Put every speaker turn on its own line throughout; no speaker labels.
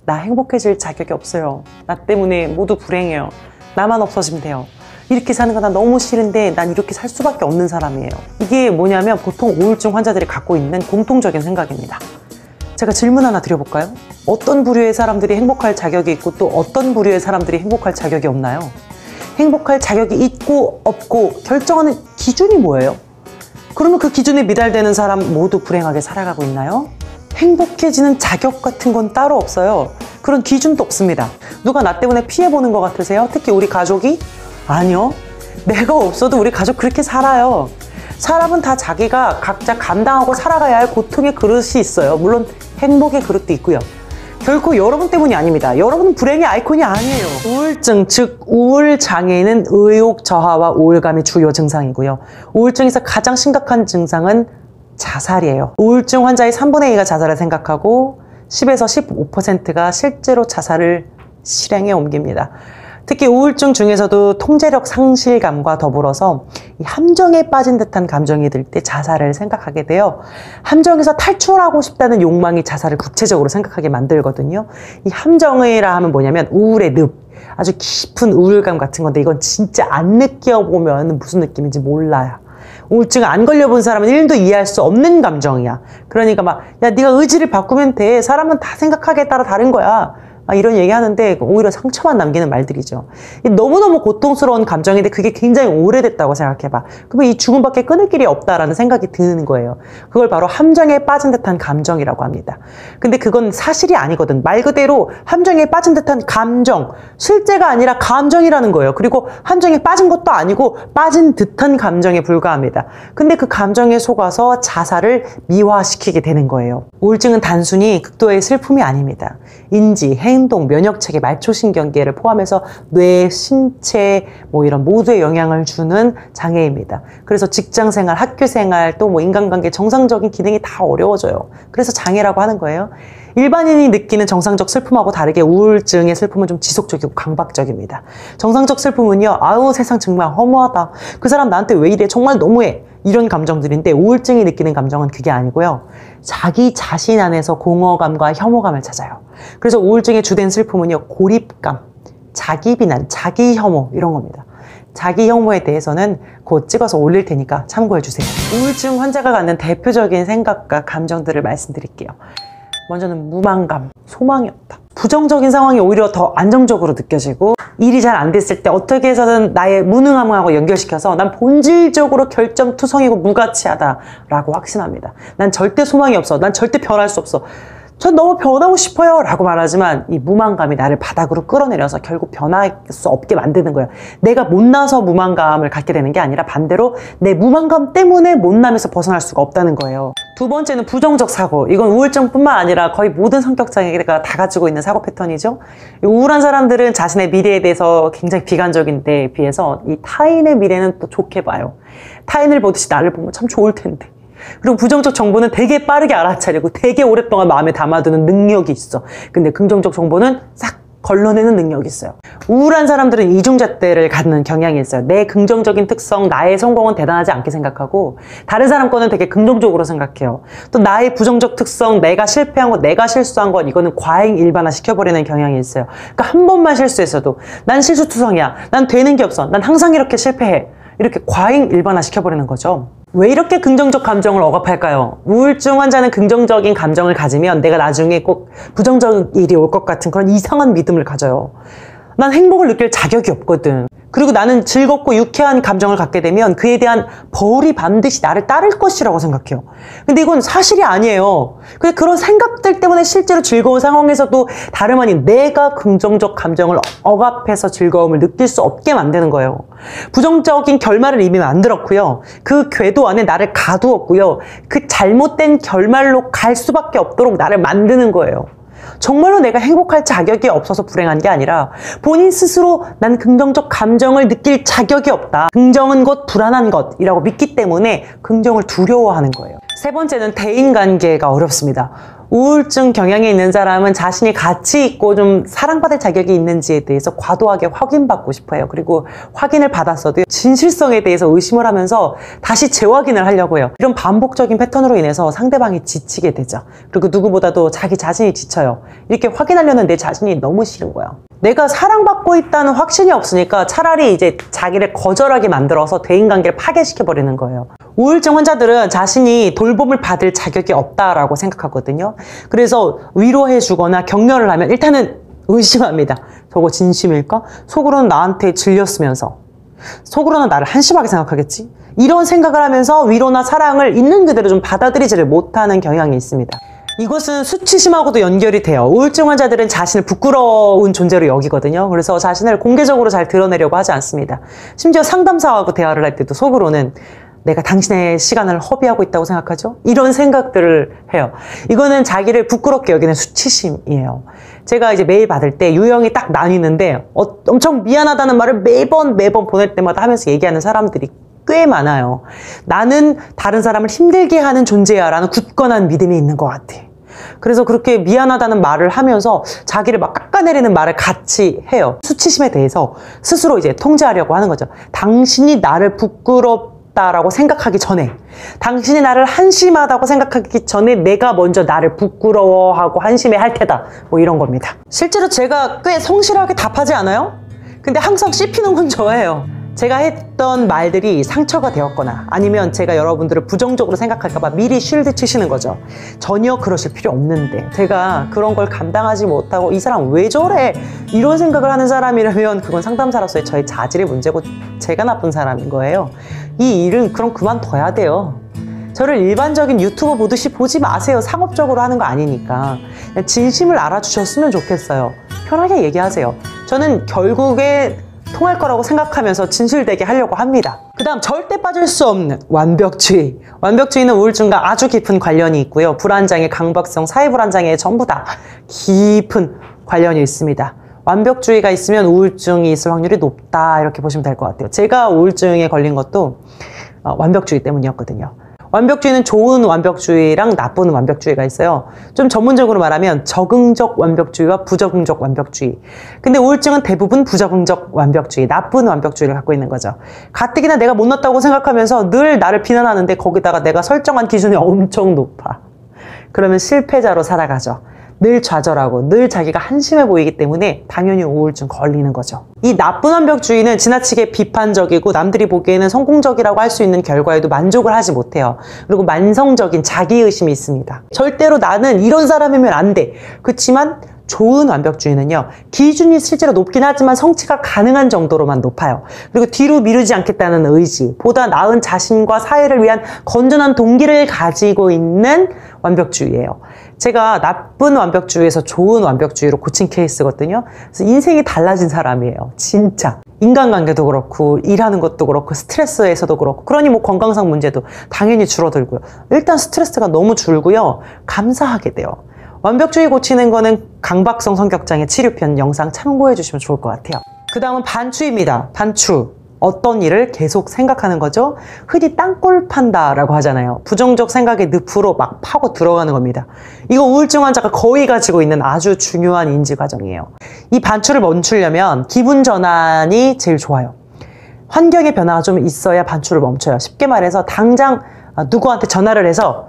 나 행복해질 자격이 없어요. 나 때문에 모두 불행해요. 나만 없어지면 돼요. 이렇게 사는 거 나 너무 싫은데 난 이렇게 살 수밖에 없는 사람이에요. 이게 뭐냐면 보통 우울증 환자들이 갖고 있는 공통적인 생각입니다. 제가 질문 하나 드려볼까요? 어떤 부류의 사람들이 행복할 자격이 있고 또 어떤 부류의 사람들이 행복할 자격이 없나요? 행복할 자격이 있고 없고 결정하는 기준이 뭐예요? 그러면 그 기준에 미달되는 사람 모두 불행하게 살아가고 있나요? 행복해지는 자격 같은 건 따로 없어요. 그런 기준도 없습니다. 누가 나 때문에 피해보는 것 같으세요? 특히 우리 가족이? 아니요. 내가 없어도 우리 가족 그렇게 살아요. 사람은 다 자기가 각자 감당하고 살아가야 할 고통의 그릇이 있어요. 물론 행복의 그릇도 있고요. 결코 여러분 때문이 아닙니다. 여러분은 불행의 아이콘이 아니에요. 우울증, 즉 우울장애는 의욕 저하와 우울감이 주요 증상이고요. 우울증에서 가장 심각한 증상은 자살이에요. 우울증 환자의 3분의 2가 자살을 생각하고 10에서 15%가 실제로 자살을 실행에 옮깁니다. 특히 우울증 중에서도 통제력 상실감과 더불어서 이 함정에 빠진 듯한 감정이 들 때 자살을 생각하게 돼요. 함정에서 탈출하고 싶다는 욕망이 자살을 구체적으로 생각하게 만들거든요. 이 함정이라 하면 뭐냐면 우울의 늪, 아주 깊은 우울감 같은 건데 이건 진짜 안 느껴보면 무슨 느낌인지 몰라요. 우울증 안 걸려본 사람은 1도 이해할 수 없는 감정이야. 그러니까 막 야 네가 의지를 바꾸면 돼. 사람은 다 생각하기에 따라 다른 거야. 이런 얘기 하는데 오히려 상처만 남기는 말들이죠. 너무너무 고통스러운 감정인데 그게 굉장히 오래됐다고 생각해봐. 그러면 이 죽음밖에 끊을 길이 없다라는 생각이 드는 거예요. 그걸 바로 함정에 빠진 듯한 감정이라고 합니다. 근데 그건 사실이 아니거든. 말 그대로 함정에 빠진 듯한 감정, 실제가 아니라 감정이라는 거예요. 그리고 함정에 빠진 것도 아니고 빠진 듯한 감정에 불과합니다. 근데 그 감정에 속아서 자살을 미화시키게 되는 거예요. 우울증은 단순히 극도의 슬픔이 아닙니다. 인지, 행동, 면역체계, 말초신경계를 포함해서 뇌, 신체 이런 모두에 영향을 주는 장애입니다. 그래서 직장생활, 학교생활, 또 인간관계 정상적인 기능이 다 어려워져요. 그래서 장애라고 하는 거예요. 일반인이 느끼는 정상적 슬픔하고 다르게 우울증의 슬픔은 좀 지속적이고 강박적입니다. 정상적 슬픔은요, 아우 세상 정말 허무하다. 그 사람 나한테 왜 이래? 정말 너무해. 이런 감정들인데 우울증이 느끼는 감정은 그게 아니고요. 자기 자신 안에서 공허감과 혐오감을 찾아요. 그래서 우울증의 주된 슬픔은요. 고립감, 자기 비난, 자기 혐오 이런 겁니다. 자기 혐오에 대해서는 곧 찍어서 올릴 테니까 참고해 주세요. 우울증 환자가 갖는 대표적인 생각과 감정들을 말씀드릴게요. 먼저는 무망감, 소망이 없다. 부정적인 상황이 오히려 더 안정적으로 느껴지고 일이 잘 안 됐을 때 어떻게 해서든 나의 무능함하고 연결시켜서 난 본질적으로 결점투성이고 무가치하다 라고 확신합니다. 난 절대 소망이 없어. 난 절대 변할 수 없어. 전 너무 변하고 싶어요 라고 말하지만 이 무망감이 나를 바닥으로 끌어내려서 결국 변할 수 없게 만드는 거예요. 내가 못나서 무망감을 갖게 되는 게 아니라 반대로 내 무망감 때문에 못남에서 벗어날 수가 없다는 거예요. 두 번째는 부정적 사고. 이건 우울증뿐만 아니라 거의 모든 성격 장애가 다 가지고 있는 사고 패턴이죠. 우울한 사람들은 자신의 미래에 대해서 굉장히 비관적인 데에 비해서 이 타인의 미래는 또 좋게 봐요. 타인을 보듯이 나를 보면 참 좋을 텐데. 그리고 부정적 정보는 되게 빠르게 알아차리고 되게 오랫동안 마음에 담아두는 능력이 있어. 근데 긍정적 정보는 싹 걸러내는 능력이 있어요. 우울한 사람들은 이중잣대를 갖는 경향이 있어요. 내 긍정적인 특성, 나의 성공은 대단하지 않게 생각하고 다른 사람 거는 되게 긍정적으로 생각해요. 또 나의 부정적 특성, 내가 실패한 것, 내가 실수한 것 이거는 과잉 일반화 시켜버리는 경향이 있어요. 그러니까 한 번만 실수했어도 난 실수투성이야. 난 되는 게 없어. 난 항상 이렇게 실패해. 이렇게 과잉 일반화 시켜버리는 거죠. 왜 이렇게 긍정적 감정을 억압할까요? 우울증 환자는 긍정적인 감정을 가지면 내가 나중에 꼭 부정적 일이 올 것 같은 그런 이상한 믿음을 가져요. 난 행복을 느낄 자격이 없거든. 그리고 나는 즐겁고 유쾌한 감정을 갖게 되면 그에 대한 벌이 반드시 나를 따를 것이라고 생각해요. 근데 이건 사실이 아니에요. 근데 그런 생각들 때문에 실제로 즐거운 상황에서도 다름 아닌 내가 긍정적 감정을 억압해서 즐거움을 느낄 수 없게 만드는 거예요. 부정적인 결말을 이미 만들었고요. 그 궤도 안에 나를 가두었고요. 그 잘못된 결말로 갈 수밖에 없도록 나를 만드는 거예요. 정말로 내가 행복할 자격이 없어서 불행한 게 아니라 본인 스스로 난 긍정적 감정을 느낄 자격이 없다. 긍정은 곧 불안한 것이라고 믿기 때문에 긍정을 두려워하는 거예요. 세 번째는 대인관계가 어렵습니다. 우울증 경향이 있는 사람은 자신이 가치 있고 좀 사랑받을 자격이 있는지에 대해서 과도하게 확인받고 싶어 해요. 그리고 확인을 받았어도 진실성에 대해서 의심을 하면서 다시 재확인을 하려고 해요. 이런 반복적인 패턴으로 인해서 상대방이 지치게 되죠. 그리고 누구보다도 자기 자신이 지쳐요. 이렇게 확인하려는 내 자신이 너무 싫은 거예요. 내가 사랑받고 있다는 확신이 없으니까 차라리 이제 자기를 거절하게 만들어서 대인관계를 파괴시켜버리는 거예요. 우울증 환자들은 자신이 돌봄을 받을 자격이 없다라고 생각하거든요. 그래서 위로해주거나 격려를 하면 일단은 의심합니다. 저거 진심일까? 속으로는 나한테 질렸으면서 속으로는 나를 한심하게 생각하겠지? 이런 생각을 하면서 위로나 사랑을 있는 그대로 좀 받아들이지를 못하는 경향이 있습니다. 이것은 수치심하고도 연결이 돼요. 우울증 환자들은 자신을 부끄러운 존재로 여기거든요. 그래서 자신을 공개적으로 잘 드러내려고 하지 않습니다. 심지어 상담사하고 대화를 할 때도 속으로는 내가 당신의 시간을 허비하고 있다고 생각하죠? 이런 생각들을 해요. 이거는 자기를 부끄럽게 여기는 수치심이에요. 제가 이제 메일 받을 때 유형이 딱 나뉘는데 엄청 미안하다는 말을 매번 보낼 때마다 하면서 얘기하는 사람들이 꽤 많아요. 나는 다른 사람을 힘들게 하는 존재야 라는 굳건한 믿음이 있는 것 같아. 그래서 그렇게 미안하다는 말을 하면서 자기를 막 깎아내리는 말을 같이 해요. 수치심에 대해서 스스로 이제 통제하려고 하는 거죠. 당신이 나를 부끄럽다라고 생각하기 전에, 당신이 나를 한심하다고 생각하기 전에 내가 먼저 나를 부끄러워하고 한심해 할 테다. 뭐 이런 겁니다. 실제로 제가 꽤 성실하게 답하지 않아요? 근데 항상 씹히는 건 저예요. 제가 했던 말들이 상처가 되었거나 아니면 제가 여러분들을 부정적으로 생각할까봐 미리 쉴드 치시는 거죠. 전혀 그러실 필요 없는데 제가 그런 걸 감당하지 못하고 이 사람 왜 저래? 이런 생각을 하는 사람이라면 그건 상담사로서의 저의 자질의 문제고 제가 나쁜 사람인 거예요. 이 일은 그럼 그만둬야 돼요. 저를 일반적인 유튜버 보듯이 보지 마세요. 상업적으로 하는 거 아니니까. 진심을 알아주셨으면 좋겠어요. 편하게 얘기하세요. 저는 결국에 통할 거라고 생각하면서 진실되게 하려고 합니다. 그 다음 절대 빠질 수 없는 완벽주의. 완벽주의는 우울증과 아주 깊은 관련이 있고요. 불안장애, 강박성, 사회불안장애 전부 다 깊은 관련이 있습니다. 완벽주의가 있으면 우울증이 있을 확률이 높다 이렇게 보시면 될 것 같아요. 제가 우울증에 걸린 것도 완벽주의 때문이었거든요. 완벽주의는 좋은 완벽주의랑 나쁜 완벽주의가 있어요. 좀 전문적으로 말하면 적응적 완벽주의와 부적응적 완벽주의. 근데 우울증은 대부분 부적응적 완벽주의, 나쁜 완벽주의를 갖고 있는 거죠. 가뜩이나 내가 못났다고 생각하면서 늘 나를 비난하는데 거기다가 내가 설정한 기준이 엄청 높아. 그러면 실패자로 살아가죠. 늘 좌절하고 늘 자기가 한심해 보이기 때문에 당연히 우울증 걸리는 거죠. 이 나쁜 완벽주의는 지나치게 비판적이고 남들이 보기에는 성공적이라고 할 수 있는 결과에도 만족을 하지 못해요. 그리고 만성적인 자기의심이 있습니다. 절대로 나는 이런 사람이면 안 돼. 그렇지만 좋은 완벽주의는요, 기준이 실제로 높긴 하지만 성취가 가능한 정도로만 높아요. 그리고 뒤로 미루지 않겠다는 의지, 보다 나은 자신과 사회를 위한 건전한 동기를 가지고 있는 완벽주의예요. 제가 나쁜 완벽주의에서 좋은 완벽주의로 고친 케이스거든요. 그래서 인생이 달라진 사람이에요. 진짜. 인간관계도 그렇고 일하는 것도 그렇고 스트레스에서도 그렇고, 그러니 뭐 건강상 문제도 당연히 줄어들고요. 일단 스트레스가 너무 줄고요. 감사하게 돼요. 완벽주의 고치는 거는 강박성 성격장애 치료편 영상 참고해 주시면 좋을 것 같아요. 그 다음은 반추입니다. 반추. 어떤 일을 계속 생각하는 거죠? 흔히 땅굴 판다라고 하잖아요. 부정적 생각의 늪으로 막 파고 들어가는 겁니다. 이거 우울증 환자가 거의 가지고 있는 아주 중요한 인지 과정이에요. 이 반추를 멈추려면 기분 전환이 제일 좋아요. 환경의 변화가 좀 있어야 반추를 멈춰요. 쉽게 말해서 당장 누구한테 전화를 해서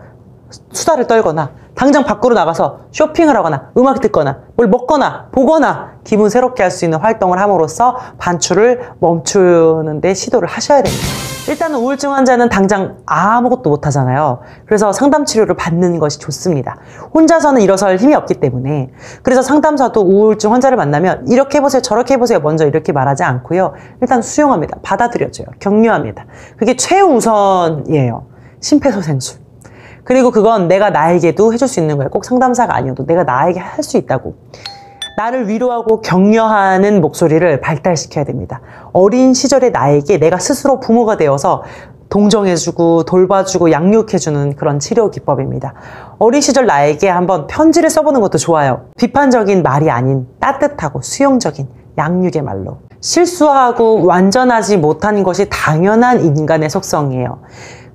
수다를 떨거나 당장 밖으로 나가서 쇼핑을 하거나 음악 듣거나 뭘 먹거나 보거나 기분 새롭게 할 수 있는 활동을 함으로써 반추를 멈추는 데 시도를 하셔야 됩니다. 일단은 우울증 환자는 당장 아무것도 못 하잖아요. 그래서 상담 치료를 받는 것이 좋습니다. 혼자서는 일어설 힘이 없기 때문에. 그래서 상담사도 우울증 환자를 만나면 이렇게 해보세요, 저렇게 해보세요 먼저 이렇게 말하지 않고요. 일단 수용합니다. 받아들여줘요. 격려합니다. 그게 최우선이에요. 심폐소생술. 그리고 그건 내가 나에게도 해줄 수 있는 거예요. 꼭 상담사가 아니어도 내가 나에게 할 수 있다고. 나를 위로하고 격려하는 목소리를 발달시켜야 됩니다. 어린 시절의 나에게 내가 스스로 부모가 되어서 동정해주고 돌봐주고 양육해주는 그런 치료 기법입니다. 어린 시절 나에게 한번 편지를 써보는 것도 좋아요. 비판적인 말이 아닌 따뜻하고 수용적인 양육의 말로. 실수하고 완전하지 못한 것이 당연한 인간의 속성이에요.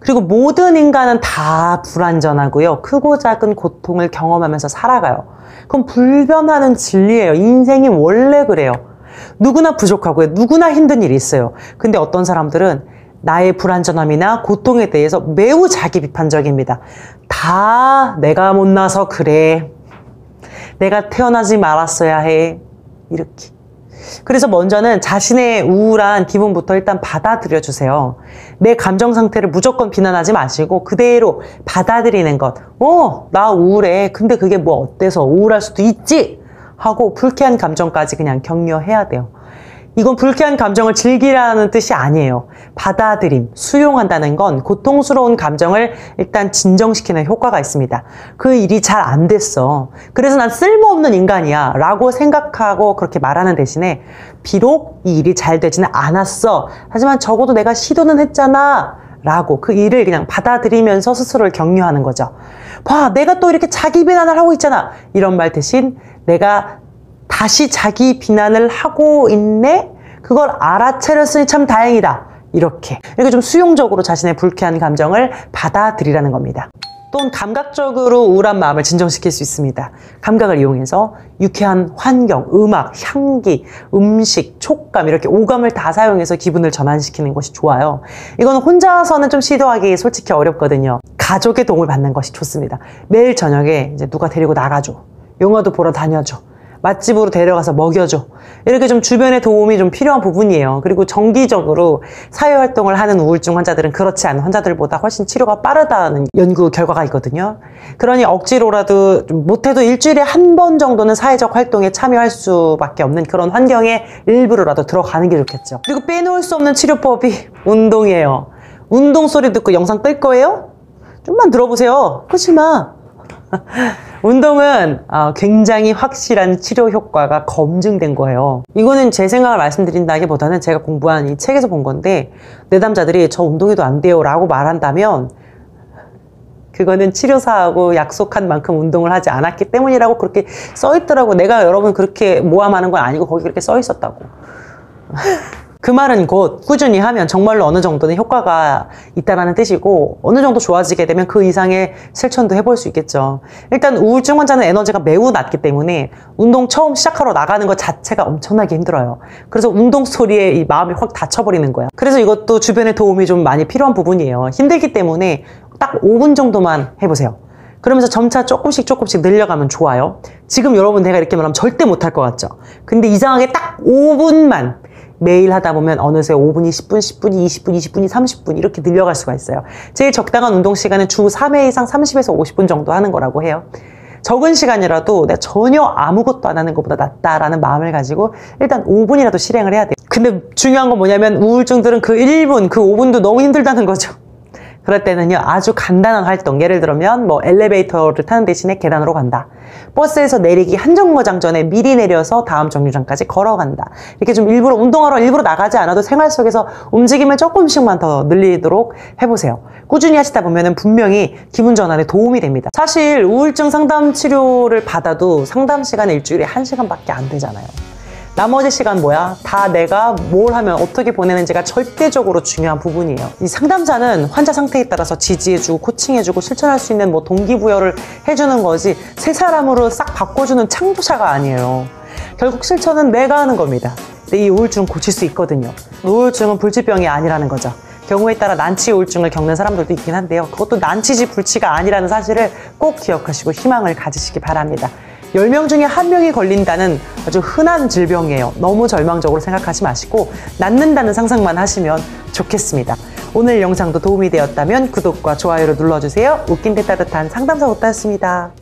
그리고 모든 인간은 다 불완전하고요. 크고 작은 고통을 경험하면서 살아가요. 그건 불변하는 진리예요. 인생이 원래 그래요. 누구나 부족하고요. 누구나 힘든 일이 있어요. 근데 어떤 사람들은 나의 불완전함이나 고통에 대해서 매우 자기 비판적입니다. 다 내가 못나서 그래. 내가 태어나지 말았어야 해. 이렇게. 그래서 먼저는 자신의 우울한 기분부터 일단 받아들여 주세요. 내 감정 상태를 무조건 비난하지 마시고 그대로 받아들이는 것. 나 우울해. 근데 그게 뭐 어때서 우울할 수도 있지? 하고 불쾌한 감정까지 그냥 격려해야 돼요. 이건 불쾌한 감정을 즐기라는 뜻이 아니에요. 받아들임, 수용한다는 건 고통스러운 감정을 일단 진정시키는 효과가 있습니다. 그 일이 잘 안 됐어. 그래서 난 쓸모없는 인간이야 라고 생각하고 그렇게 말하는 대신에 비록 이 일이 잘 되지는 않았어. 하지만 적어도 내가 시도는 했잖아 라고 그 일을 그냥 받아들이면서 스스로를 격려하는 거죠. 봐, 내가 또 이렇게 자기 비난을 하고 있잖아. 이런 말 대신 내가 다시 자기 비난을 하고 있네? 그걸 알아차렸으니 참 다행이다. 이렇게 좀 수용적으로 자신의 불쾌한 감정을 받아들이라는 겁니다. 또는 감각적으로 우울한 마음을 진정시킬 수 있습니다. 감각을 이용해서 유쾌한 환경, 음악, 향기, 음식, 촉감 이렇게 오감을 다 사용해서 기분을 전환시키는 것이 좋아요. 이거는 혼자서는 좀 시도하기 솔직히 어렵거든요. 가족의 도움을 받는 것이 좋습니다. 매일 저녁에 이제 누가 데리고 나가줘. 영화도 보러 다녀줘. 맛집으로 데려가서 먹여줘. 이렇게 좀 주변의 도움이 좀 필요한 부분이에요. 그리고 정기적으로 사회활동을 하는 우울증 환자들은 그렇지 않은 환자들보다 훨씬 치료가 빠르다는 연구 결과가 있거든요. 그러니 억지로라도 못해도 일주일에 한 번 정도는 사회적 활동에 참여할 수밖에 없는 그런 환경에 일부러라도 들어가는 게 좋겠죠. 그리고 빼놓을 수 없는 치료법이 운동이에요. 운동 소리 듣고 영상 끌 거예요? 좀만 들어보세요. 끄지 마. 운동은 굉장히 확실한 치료 효과가 검증된 거예요. 이거는 제 생각을 말씀드린다기보다는 제가 공부한 이 책에서 본 건데, 내담자들이 저 운동해도 안 돼요 라고 말한다면 그거는 치료사하고 약속한 만큼 운동을 하지 않았기 때문이라고 그렇게 써있더라고. 내가 여러분 그렇게 모함하는 건 아니고 거기 그렇게 써있었다고. 그 말은 곧 꾸준히 하면 정말로 어느 정도는 효과가 있다는 뜻이고, 어느 정도 좋아지게 되면 그 이상의 실천도 해볼 수 있겠죠. 일단 우울증 환자는 에너지가 매우 낮기 때문에 운동 처음 시작하러 나가는 것 자체가 엄청나게 힘들어요. 그래서 운동 소리에 이 마음이 확 닫혀버리는 거야. 그래서 이것도 주변의 도움이 좀 많이 필요한 부분이에요. 힘들기 때문에 딱 5분 정도만 해보세요. 그러면서 점차 조금씩 늘려가면 좋아요. 지금 여러분 내가 이렇게 말하면 절대 못할 것 같죠? 근데 이상하게 딱 5분만 매일 하다 보면 어느새 5분이 10분, 10분이 20분, 20분이 30분 이렇게 늘려갈 수가 있어요. 제일 적당한 운동 시간은 주 3회 이상 30에서 50분 정도 하는 거라고 해요. 적은 시간이라도 내가 전혀 아무것도 안 하는 것보다 낫다라는 마음을 가지고 일단 5분이라도 실행을 해야 돼요. 근데 중요한 건 뭐냐면 우울증들은 그 1분, 그 5분도 너무 힘들다는 거죠. 그럴 때는요, 아주 간단한 활동, 예를 들면 뭐 엘리베이터를 타는 대신에 계단으로 간다, 버스에서 내리기 한 정거장 전에 미리 내려서 다음 정류장까지 걸어간다, 이렇게 좀 일부러 운동하러 일부러 나가지 않아도 생활 속에서 움직임을 조금씩만 더 늘리도록 해보세요. 꾸준히 하시다 보면 분명히 기분 전환에 도움이 됩니다. 사실 우울증 상담 치료를 받아도 상담 시간은 일주일에 1시간밖에 안 되잖아요. 나머지 시간 뭐야? 다 내가 뭘 하면 어떻게 보내는지가 절대적으로 중요한 부분이에요. 이 상담사는 환자 상태에 따라서 지지해주고 코칭해주고 실천할 수 있는 뭐 동기부여를 해주는 거지 새 사람으로 싹 바꿔주는 창조자가 아니에요. 결국 실천은 내가 하는 겁니다. 근데 이 우울증은 고칠 수 있거든요. 우울증은 불치병이 아니라는 거죠. 경우에 따라 난치 우울증을 겪는 사람들도 있긴 한데요. 그것도 난치지 불치가 아니라는 사실을 꼭 기억하시고 희망을 가지시기 바랍니다. 10명 중에 1명이 걸린다는 아주 흔한 질병이에요. 너무 절망적으로 생각하지 마시고 낫는다는 상상만 하시면 좋겠습니다. 오늘 영상도 도움이 되었다면 구독과 좋아요를 눌러주세요. 웃긴 데 따뜻한 상담사 오따였습니다.